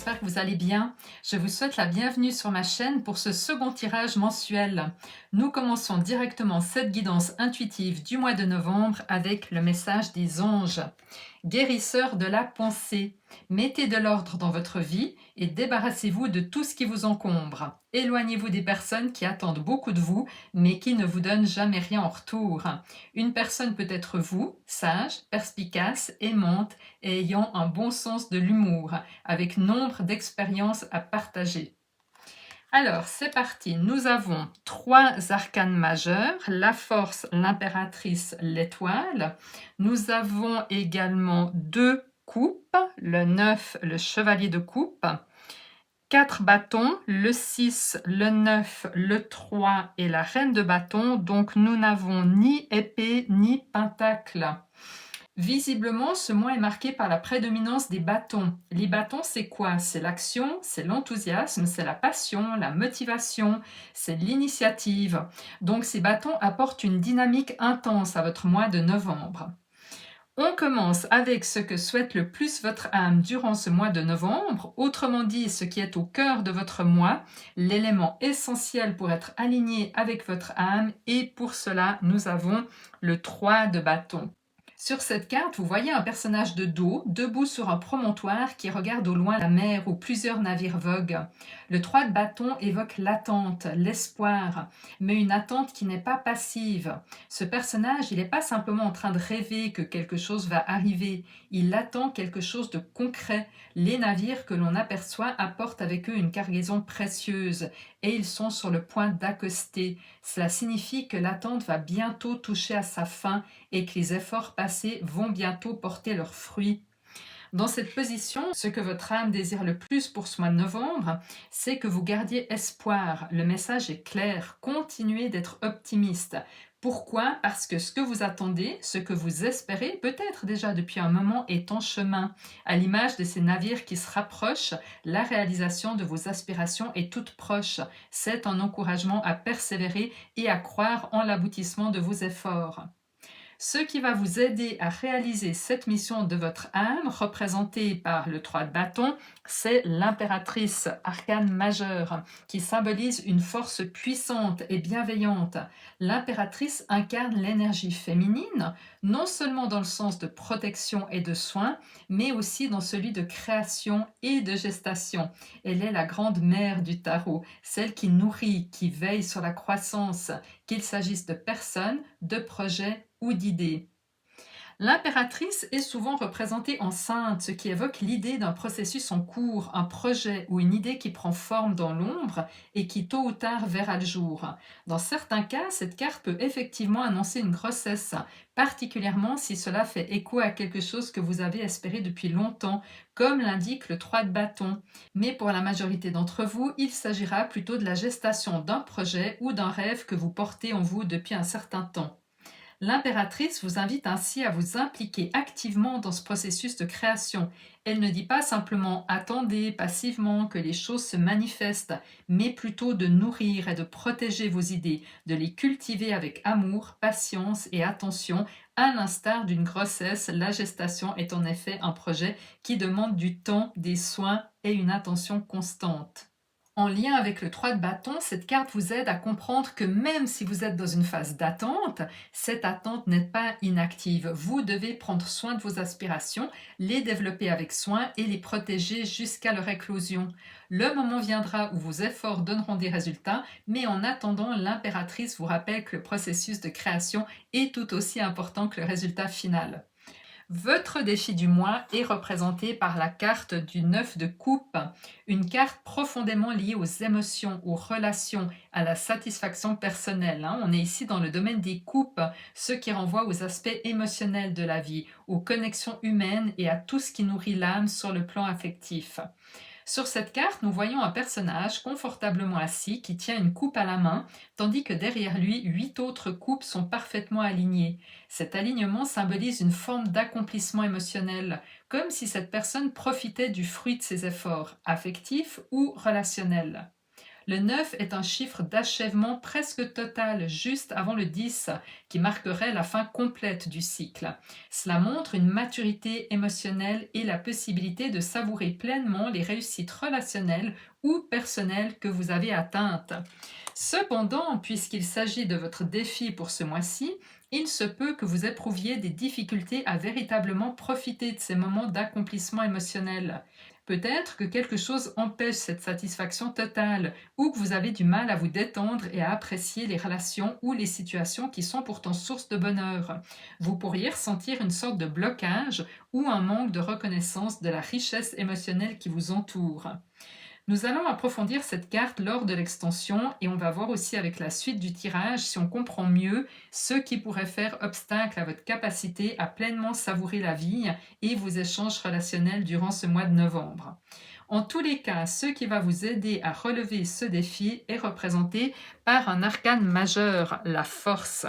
j'espère que vous allez bien. Je vous souhaite la bienvenue sur ma chaîne pour ce second tirage mensuel. Nous commençons directement cette guidance intuitive du mois de novembre avec le message des anges. Guérisseurs de la pensée, mettez de l'ordre dans votre vie et débarrassez-vous de tout ce qui vous encombre. Éloignez-vous des personnes qui attendent beaucoup de vous, mais qui ne vous donnent jamais rien en retour. Une personne peut être vous, sage, perspicace, aimante et ayant un bon sens de l'humour, avec nombre d'expériences à partager. Alors, c'est parti. Nous avons 3 arcanes majeurs, la force, l'impératrice, l'étoile. Nous avons également 2 coupes, le 9, le chevalier de coupe. 4 bâtons, le 6, le 9, le 3 et la reine de bâton. Donc, nous n'avons ni épée ni pentacle. Visiblement, ce mois est marqué par la prédominance des bâtons. Les bâtons, c'est quoi? C'est l'action, c'est l'enthousiasme, c'est la passion, la motivation, c'est l'initiative. Donc ces bâtons apportent une dynamique intense à votre mois de novembre. On commence avec ce que souhaite le plus votre âme durant ce mois de novembre, autrement dit ce qui est au cœur de votre mois, l'élément essentiel pour être aligné avec votre âme, et pour cela nous avons le 3 de bâton. Sur cette carte, vous voyez un personnage de dos, debout sur un promontoire qui regarde au loin la mer où plusieurs navires voguent. Le 3 de bâton évoque l'attente, l'espoir, mais une attente qui n'est pas passive. Ce personnage, il n'est pas simplement en train de rêver que quelque chose va arriver, il attend quelque chose de concret. Les navires que l'on aperçoit apportent avec eux une cargaison précieuse et ils sont sur le point d'accoster. Cela signifie que l'attente va bientôt toucher à sa fin et que les efforts passés vont bientôt porter leurs fruits. Dans cette position, ce que votre âme désire le plus pour ce mois de novembre, c'est que vous gardiez espoir. Le message est clair, continuez d'être optimiste. Pourquoi? Parce que ce que vous attendez, ce que vous espérez, peut-être déjà depuis un moment, est en chemin. À l'image de ces navires qui se rapprochent, la réalisation de vos aspirations est toute proche. C'est un encouragement à persévérer et à croire en l'aboutissement de vos efforts. Ce qui va vous aider à réaliser cette mission de votre âme, représentée par le 3 de bâton, c'est l'impératrice, arcane majeure, qui symbolise une force puissante et bienveillante. L'impératrice incarne l'énergie féminine, non seulement dans le sens de protection et de soin, mais aussi dans celui de création et de gestation. Elle est la grande mère du tarot, celle qui nourrit, qui veille sur la croissance, qu'il s'agisse de personnes, de projets ou d'idées. L'impératrice est souvent représentée enceinte, ce qui évoque l'idée d'un processus en cours, un projet ou une idée qui prend forme dans l'ombre et qui tôt ou tard verra le jour. Dans certains cas, cette carte peut effectivement annoncer une grossesse, particulièrement si cela fait écho à quelque chose que vous avez espéré depuis longtemps, comme l'indique le 3 de bâton. Mais pour la majorité d'entre vous, il s'agira plutôt de la gestation d'un projet ou d'un rêve que vous portez en vous depuis un certain temps. L'impératrice vous invite ainsi à vous impliquer activement dans ce processus de création. Elle ne dit pas simplement attendez passivement que les choses se manifestent, mais plutôt de nourrir et de protéger vos idées, de les cultiver avec amour, patience et attention. À l'instar d'une grossesse, la gestation est en effet un projet qui demande du temps, des soins et une attention constante. En lien avec le 3 de bâton, cette carte vous aide à comprendre que même si vous êtes dans une phase d'attente, cette attente n'est pas inactive. Vous devez prendre soin de vos aspirations, les développer avec soin et les protéger jusqu'à leur éclosion. Le moment viendra où vos efforts donneront des résultats, mais en attendant, l'impératrice vous rappelle que le processus de création est tout aussi important que le résultat final. Votre défi du mois est représenté par la carte du 9 de coupe, une carte profondément liée aux émotions, aux relations, à la satisfaction personnelle. On est ici dans le domaine des coupes, ce qui renvoie aux aspects émotionnels de la vie, aux connexions humaines et à tout ce qui nourrit l'âme sur le plan affectif. Sur cette carte, nous voyons un personnage confortablement assis qui tient une coupe à la main, tandis que derrière lui, 8 autres coupes sont parfaitement alignées. Cet alignement symbolise une forme d'accomplissement émotionnel, comme si cette personne profitait du fruit de ses efforts, affectifs ou relationnels. Le 9 est un chiffre d'achèvement presque total, juste avant le 10, qui marquerait la fin complète du cycle. Cela montre une maturité émotionnelle et la possibilité de savourer pleinement les réussites relationnelles ou personnelles que vous avez atteintes. Cependant, puisqu'il s'agit de votre défi pour ce mois-ci, il se peut que vous éprouviez des difficultés à véritablement profiter de ces moments d'accomplissement émotionnel. Peut-être que quelque chose empêche cette satisfaction totale ou que vous avez du mal à vous détendre et à apprécier les relations ou les situations qui sont pourtant source de bonheur. Vous pourriez ressentir une sorte de blocage ou un manque de reconnaissance de la richesse émotionnelle qui vous entoure. Nous allons approfondir cette carte lors de l'extension et on va voir aussi avec la suite du tirage si on comprend mieux ce qui pourrait faire obstacle à votre capacité à pleinement savourer la vie et vos échanges relationnels durant ce mois de novembre. En tous les cas, ce qui va vous aider à relever ce défi est représenté par un arcane majeur, la force.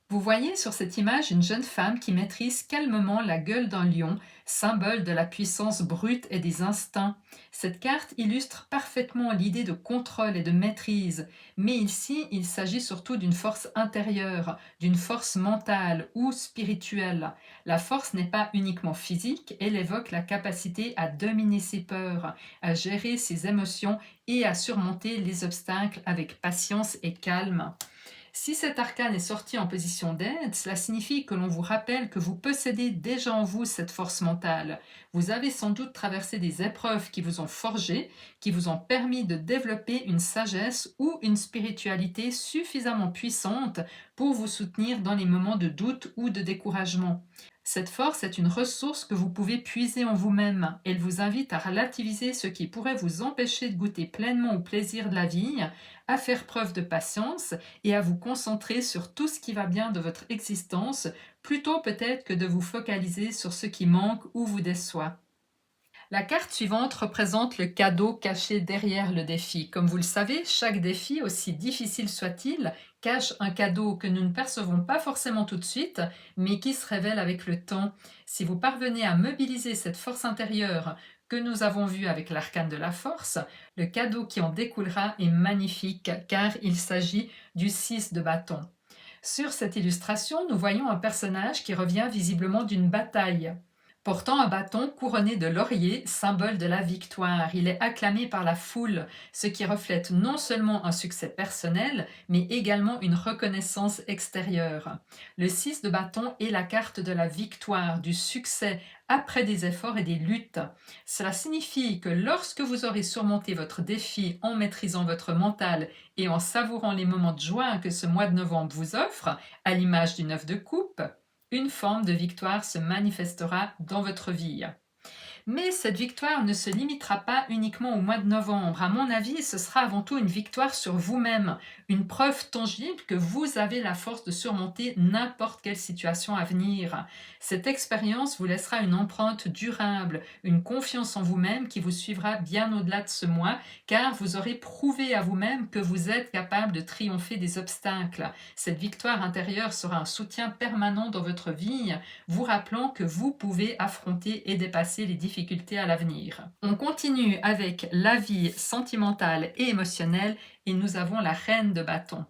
Vous voyez sur cette image une jeune femme qui maîtrise calmement la gueule d'un lion, symbole de la puissance brute et des instincts. Cette carte illustre parfaitement l'idée de contrôle et de maîtrise, mais ici il s'agit surtout d'une force intérieure, d'une force mentale ou spirituelle. La force n'est pas uniquement physique, elle évoque la capacité à dominer ses peurs, à gérer ses émotions et à surmonter les obstacles avec patience et calme. Si cet arcane est sorti en position d'aide, cela signifie que l'on vous rappelle que vous possédez déjà en vous cette force mentale. Vous avez sans doute traversé des épreuves qui vous ont forgé, qui vous ont permis de développer une sagesse ou une spiritualité suffisamment puissante pour vous soutenir dans les moments de doute ou de découragement. Cette force est une ressource que vous pouvez puiser en vous-même. Elle vous invite à relativiser ce qui pourrait vous empêcher de goûter pleinement au plaisir de la vie, à faire preuve de patience et à vous concentrer sur tout ce qui va bien de votre existence, plutôt peut-être que de vous focaliser sur ce qui manque ou vous déçoit. La carte suivante représente le cadeau caché derrière le défi. Comme vous le savez, chaque défi, aussi difficile soit-il, cache un cadeau que nous ne percevons pas forcément tout de suite, mais qui se révèle avec le temps. Si vous parvenez à mobiliser cette force intérieure que nous avons vue avec l'arcane de la force, le cadeau qui en découlera est magnifique, car il s'agit du 6 de bâton. Sur cette illustration, nous voyons un personnage qui revient visiblement d'une bataille, portant un bâton couronné de lauriers, symbole de la victoire. Il est acclamé par la foule, ce qui reflète non seulement un succès personnel, mais également une reconnaissance extérieure. Le 6 de bâton est la carte de la victoire, du succès après des efforts et des luttes. Cela signifie que lorsque vous aurez surmonté votre défi en maîtrisant votre mental et en savourant les moments de joie que ce mois de novembre vous offre, à l'image du 9 de coupe, une forme de victoire se manifestera dans votre vie. Mais cette victoire ne se limitera pas uniquement au mois de novembre. À mon avis, ce sera avant tout une victoire sur vous-même, une preuve tangible que vous avez la force de surmonter n'importe quelle situation à venir. Cette expérience vous laissera une empreinte durable, une confiance en vous-même qui vous suivra bien au-delà de ce mois, car vous aurez prouvé à vous-même que vous êtes capable de triompher des obstacles. Cette victoire intérieure sera un soutien permanent dans votre vie, vous rappelant que vous pouvez affronter et dépasser les difficultés à l'avenir. On continue avec la vie sentimentale et émotionnelle et nous avons la reine de bâton.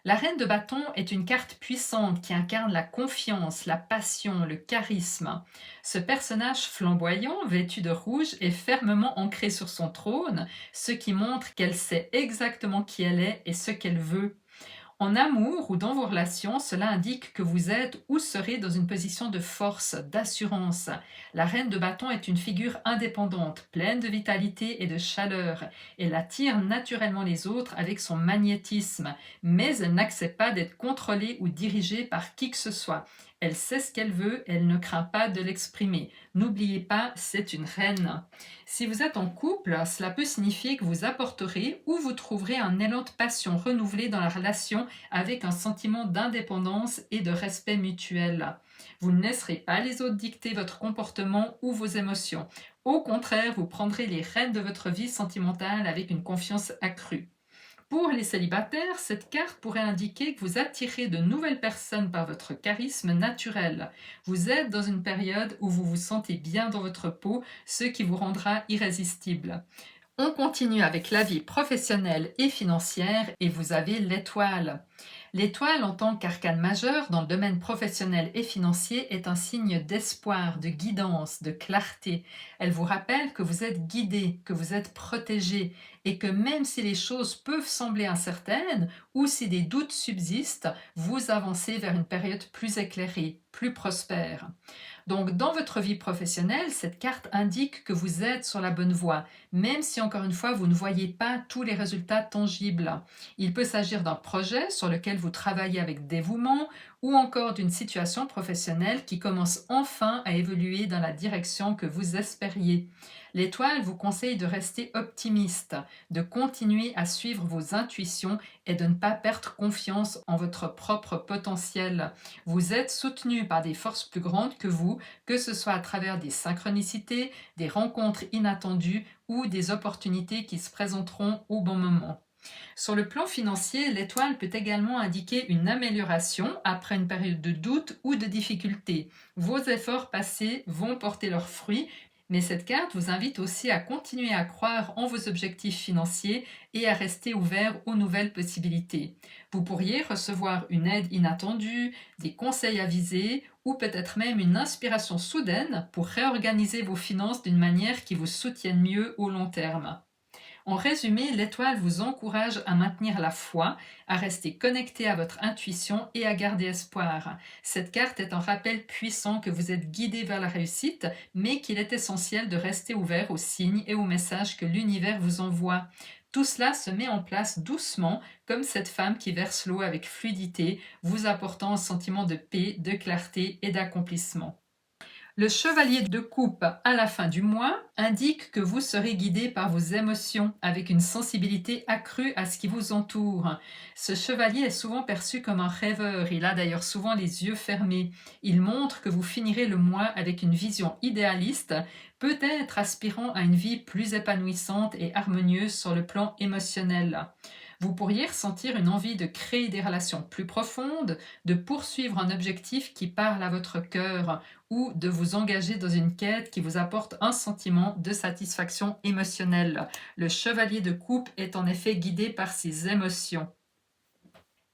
La reine de bâton est une carte puissante qui incarne la confiance, la passion, le charisme. Ce personnage flamboyant, vêtu de rouge, est fermement ancré sur son trône, ce qui montre qu'elle sait exactement qui elle est et ce qu'elle veut. En amour ou dans vos relations, cela indique que vous êtes ou serez dans une position de force, d'assurance. La reine de bâton est une figure indépendante, pleine de vitalité et de chaleur. Elle attire naturellement les autres avec son magnétisme, mais elle n'accepte pas d'être contrôlée ou dirigée par qui que ce soit. Elle sait ce qu'elle veut, elle ne craint pas de l'exprimer. N'oubliez pas, c'est une reine. Si vous êtes en couple, cela peut signifier que vous apporterez ou vous trouverez un élan de passion renouvelé dans la relation avec un sentiment d'indépendance et de respect mutuel. Vous ne laisserez pas les autres dicter votre comportement ou vos émotions. Au contraire, vous prendrez les rênes de votre vie sentimentale avec une confiance accrue. Pour les célibataires, cette carte pourrait indiquer que vous attirez de nouvelles personnes par votre charisme naturel. Vous êtes dans une période où vous vous sentez bien dans votre peau, ce qui vous rendra irrésistible. On continue avec la vie professionnelle et financière et vous avez l'étoile. L'étoile en tant qu'arcane majeur dans le domaine professionnel et financier est un signe d'espoir, de guidance, de clarté. Elle vous rappelle que vous êtes guidé, que vous êtes protégé et que même si les choses peuvent sembler incertaines ou si des doutes subsistent, vous avancez vers une période plus éclairée, plus prospère. Donc, dans votre vie professionnelle, cette carte indique que vous êtes sur la bonne voie, même si encore une fois, vous ne voyez pas tous les résultats tangibles. Il peut s'agir d'un projet sur lequel vous travaillez avec dévouement ou encore d'une situation professionnelle qui commence enfin à évoluer dans la direction que vous espériez. L'étoile vous conseille de rester optimiste, de continuer à suivre vos intuitions et de ne pas perdre confiance en votre propre potentiel. Vous êtes soutenu par des forces plus grandes que vous, que ce soit à travers des synchronicités, des rencontres inattendues ou des opportunités qui se présenteront au bon moment. Sur le plan financier, l'étoile peut également indiquer une amélioration après une période de doute ou de difficulté. Vos efforts passés vont porter leurs fruits, mais cette carte vous invite aussi à continuer à croire en vos objectifs financiers et à rester ouvert aux nouvelles possibilités. Vous pourriez recevoir une aide inattendue, des conseils avisés ou peut-être même une inspiration soudaine pour réorganiser vos finances d'une manière qui vous soutienne mieux au long terme. En résumé, l'étoile vous encourage à maintenir la foi, à rester connecté à votre intuition et à garder espoir. Cette carte est un rappel puissant que vous êtes guidé vers la réussite, mais qu'il est essentiel de rester ouvert aux signes et aux messages que l'univers vous envoie. Tout cela se met en place doucement, comme cette femme qui verse l'eau avec fluidité, vous apportant un sentiment de paix, de clarté et d'accomplissement. Le chevalier de coupe à la fin du mois indique que vous serez guidé par vos émotions avec une sensibilité accrue à ce qui vous entoure. Ce chevalier est souvent perçu comme un rêveur, il a d'ailleurs souvent les yeux fermés. Il montre que vous finirez le mois avec une vision idéaliste, peut-être aspirant à une vie plus épanouissante et harmonieuse sur le plan émotionnel. Vous pourriez ressentir une envie de créer des relations plus profondes, de poursuivre un objectif qui parle à votre cœur ou de vous engager dans une quête qui vous apporte un sentiment de satisfaction émotionnelle. Le chevalier de coupe est en effet guidé par ses émotions.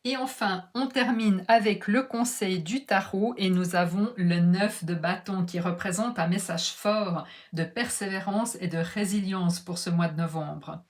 Et enfin, on termine avec le conseil du tarot et nous avons le 9 de bâton qui représente un message fort de persévérance et de résilience pour ce mois de novembre.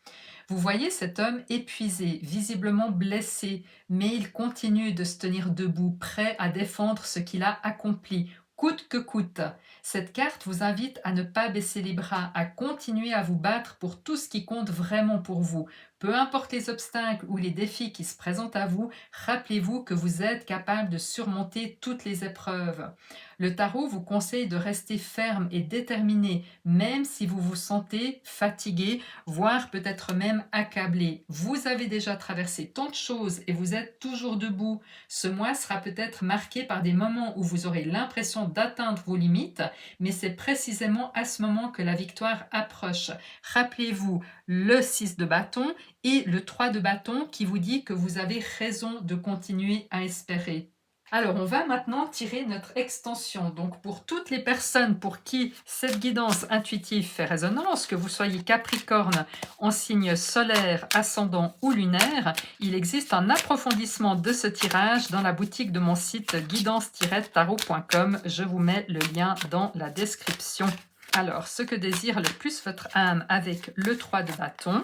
Vous voyez cet homme épuisé, visiblement blessé, mais il continue de se tenir debout, prêt à défendre ce qu'il a accompli, coûte que coûte. Cette carte vous invite à ne pas baisser les bras, à continuer à vous battre pour tout ce qui compte vraiment pour vous. Peu importe les obstacles ou les défis qui se présentent à vous, rappelez-vous que vous êtes capable de surmonter toutes les épreuves. Le tarot vous conseille de rester ferme et déterminé, même si vous vous sentez fatigué, voire peut-être même accablé. Vous avez déjà traversé tant de choses et vous êtes toujours debout. Ce mois sera peut-être marqué par des moments où vous aurez l'impression d'atteindre vos limites, mais c'est précisément à ce moment que la victoire approche. Rappelez-vous le 6 de bâton et le 3 de bâton qui vous dit que vous avez raison de continuer à espérer. Alors, on va maintenant tirer notre extension. Donc, pour toutes les personnes pour qui cette guidance intuitive fait résonance, que vous soyez Capricorne en signe solaire, ascendant ou lunaire, il existe un approfondissement de ce tirage dans la boutique de mon site guidance-tarot.com. Je vous mets le lien dans la description. Alors, ce que désire le plus votre âme avec le 3 de bâton.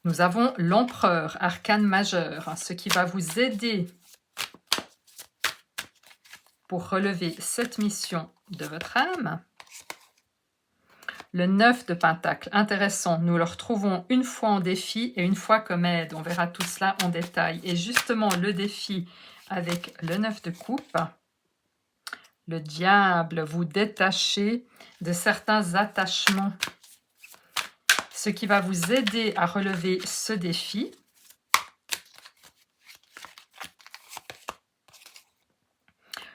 Nous avons l'empereur, arcane majeur, ce qui va vous aider pour relever cette mission de votre âme. Le 9 de pentacle, intéressant, nous le retrouvons une fois en défi et une fois comme aide. On verra tout cela en détail. Et justement, le défi avec le 9 de coupe, le diable, vous détachez de certains attachements. Ce qui va vous aider à relever ce défi.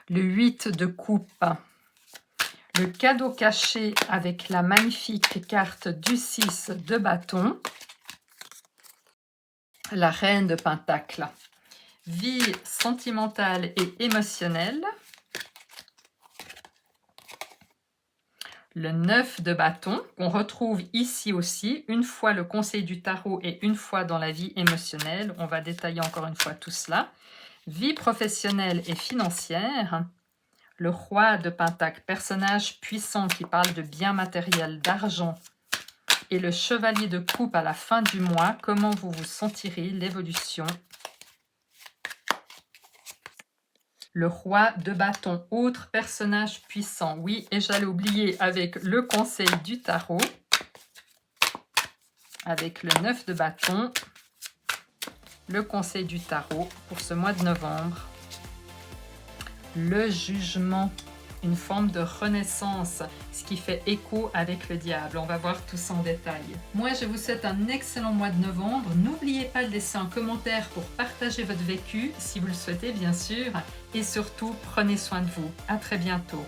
Le 8 de coupe, le cadeau caché avec la magnifique carte du 6 de bâton. La reine de pentacle, vie sentimentale et émotionnelle. Le 9 de bâton, qu'on retrouve ici aussi, une fois le conseil du tarot et une fois dans la vie émotionnelle. On va détailler encore une fois tout cela. Vie professionnelle et financière. Le roi de Pentacle, personnage puissant qui parle de biens matériels, d'argent. Et le chevalier de coupe à la fin du mois, comment vous vous sentirez, l'évolution. Le roi de bâton, autre personnage puissant. Oui, et j'allais oublier avec le conseil du tarot. Avec le 9 de bâton. Le conseil du tarot pour ce mois de novembre. Le jugement, une forme de renaissance, ce qui fait écho avec le diable. On va voir tout ça en détail. Moi, je vous souhaite un excellent mois de novembre. N'oubliez pas de laisser un commentaire pour partager votre vécu, si vous le souhaitez bien sûr. Et surtout, prenez soin de vous. À très bientôt.